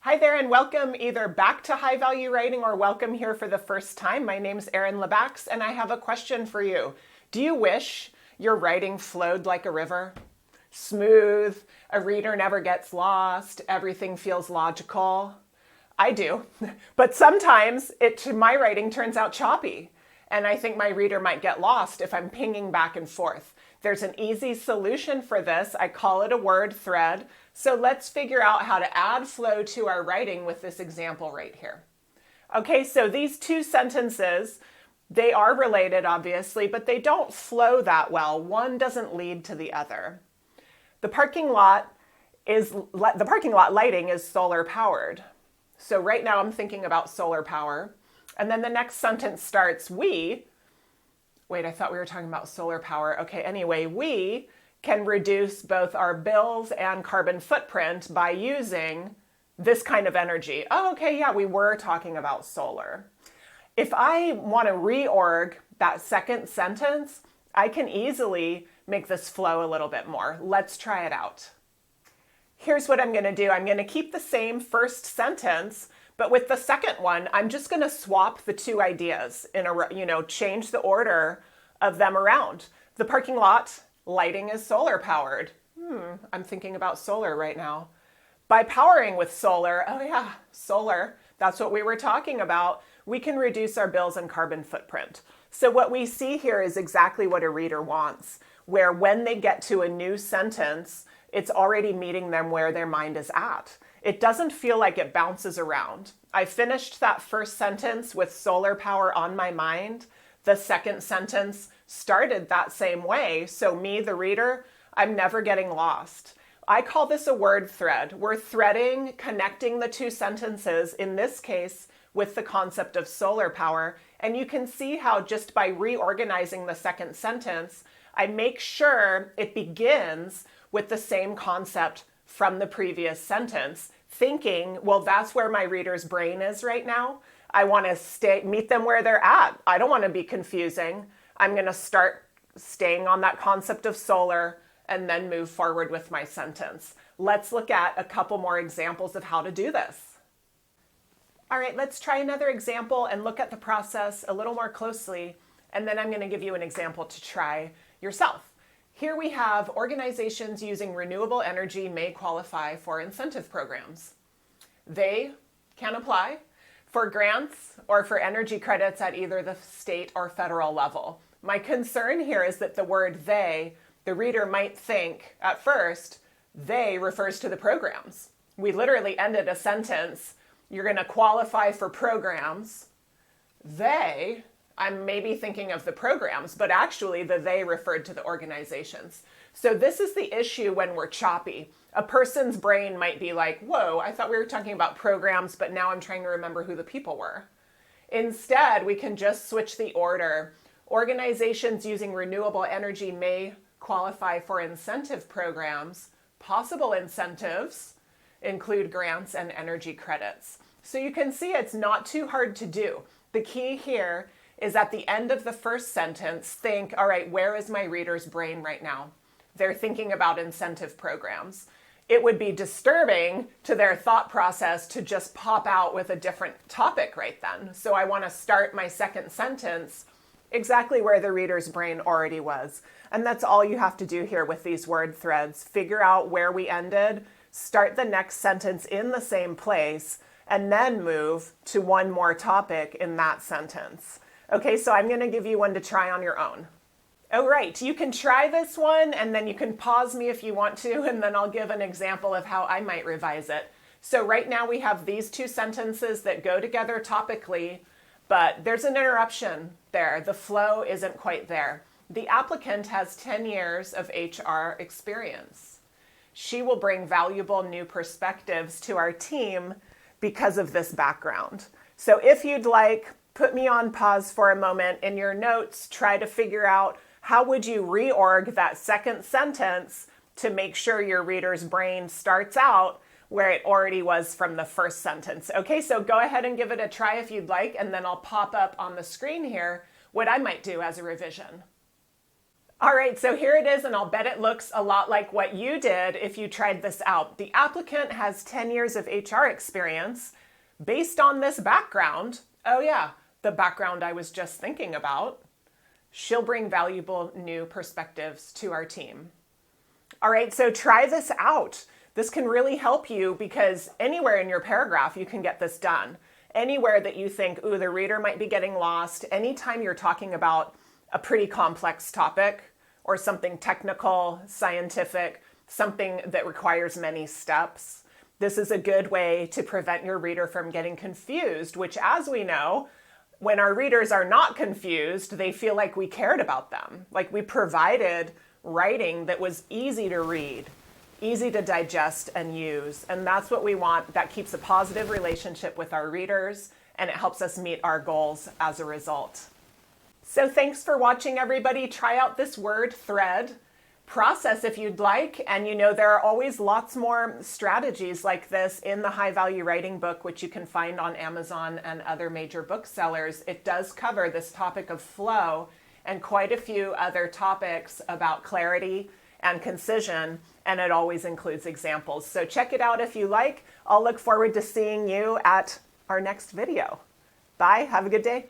Hi there and welcome either back to High Value Writing or welcome here for the first time. My name's Erin Lebax and I have a question for you. Do you wish your writing flowed like a river? Smooth, a reader never gets lost, everything feels logical? I do, but sometimes my writing turns out choppy and I think my reader might get lost if I'm pinging back and forth. There's an easy solution for this. I call it a word thread. So let's figure out how to add flow to our writing with this example right here. Okay, so these two sentences, they are related obviously, but they don't flow that well. One doesn't lead to the other. The parking lot lighting is solar powered. So right now I'm thinking about solar power. And then the next sentence starts, wait, I thought we were talking about solar power. Okay, anyway, we can reduce both our bills and carbon footprint by using this kind of energy. Oh, okay, yeah, we were talking about solar. If I want to reorg that second sentence, I can easily make this flow a little bit more. Let's try it out. Here's what I'm going to do. I'm going to keep the same first sentence, but with the second one, I'm just going to swap the two ideas change the order of them around. The parking lot lighting is solar powered. I'm thinking about solar right now. By powering with solar, oh yeah, solar, that's what we were talking about. We can reduce our bills and carbon footprint. So what we see here is exactly what a reader wants, where when they get to a new sentence, it's already meeting them where their mind is at. It doesn't feel like it bounces around. I finished that first sentence with solar power on my mind. The second sentence started that same way. So me, the reader, I'm never getting lost. I call this a word thread. We're threading, connecting the two sentences, in this case, with the concept of solar power. And you can see how just by reorganizing the second sentence, I make sure it begins with the same concept from the previous sentence, thinking, well, that's where my reader's brain is right now. I want to meet them where they're at. I don't want to be confusing. I'm going to start staying on that concept of solar and then move forward with my sentence. Let's look at a couple more examples of how to do this. All right, let's try another example and look at the process a little more closely, and then I'm going to give you an example to try yourself. Here we have organizations using renewable energy may qualify for incentive programs. They can apply for grants or for energy credits at either the state or federal level. My concern here is that the word they, the reader might think at first, they refers to the programs. We literally ended a sentence, you're going to qualify for programs. They, I'm maybe thinking of the programs, but actually the they referred to the organizations. So this is the issue when we're choppy. A person's brain might be like, whoa, I thought we were talking about programs, but now I'm trying to remember who the people were. Instead, we can just switch the order. Organizations using renewable energy may qualify for incentive programs. Possible incentives include grants and energy credits. So you can see it's not too hard to do. The key here is at the end of the first sentence, think, all right, where is my reader's brain right now? They're thinking about incentive programs. It would be disturbing to their thought process to just pop out with a different topic right then. So I want to start my second sentence exactly where the reader's brain already was. And that's all you have to do here with these word threads. Figure out where we ended, start the next sentence in the same place, and then move to one more topic in that sentence. Okay, so I'm going to give you one to try on your own. Oh, right, you can try this one and then you can pause me if you want to, and then I'll give an example of how I might revise it. So right now we have these two sentences that go together topically, but there's an interruption there. The flow isn't quite there. The applicant has 10 years of HR experience. She will bring valuable new perspectives to our team because of this background. So if you'd like, put me on pause for a moment in your notes, try to figure out how would you reorg that second sentence to make sure your reader's brain starts out where it already was from the first sentence. Okay, so go ahead and give it a try if you'd like, and then I'll pop up on the screen here what I might do as a revision. All right, so here it is, and I'll bet it looks a lot like what you did if you tried this out. The applicant has 10 years of HR experience based on this background. Oh yeah, the background I was just thinking about. She'll bring valuable new perspectives to our team. All right, so try this out. This can really help you because anywhere in your paragraph you can get this done. Anywhere that you think, ooh, the reader might be getting lost, anytime you're talking about a pretty complex topic or something technical, scientific, something that requires many steps, this is a good way to prevent your reader from getting confused, which, as we know, when our readers are not confused, they feel like we cared about them, like we provided writing that was easy to read, easy to digest and use. And that's what we want. That keeps a positive relationship with our readers, and it helps us meet our goals as a result. So thanks for watching, everybody. Try out this word thread. Process if you'd like. And there are always lots more strategies like this in the High Value Writing book, which you can find on Amazon and other major booksellers. It does cover this topic of flow and quite a few other topics about clarity and concision, and it always includes examples. So check it out if you like. I'll look forward to seeing you at our next video. Bye. Have a good day.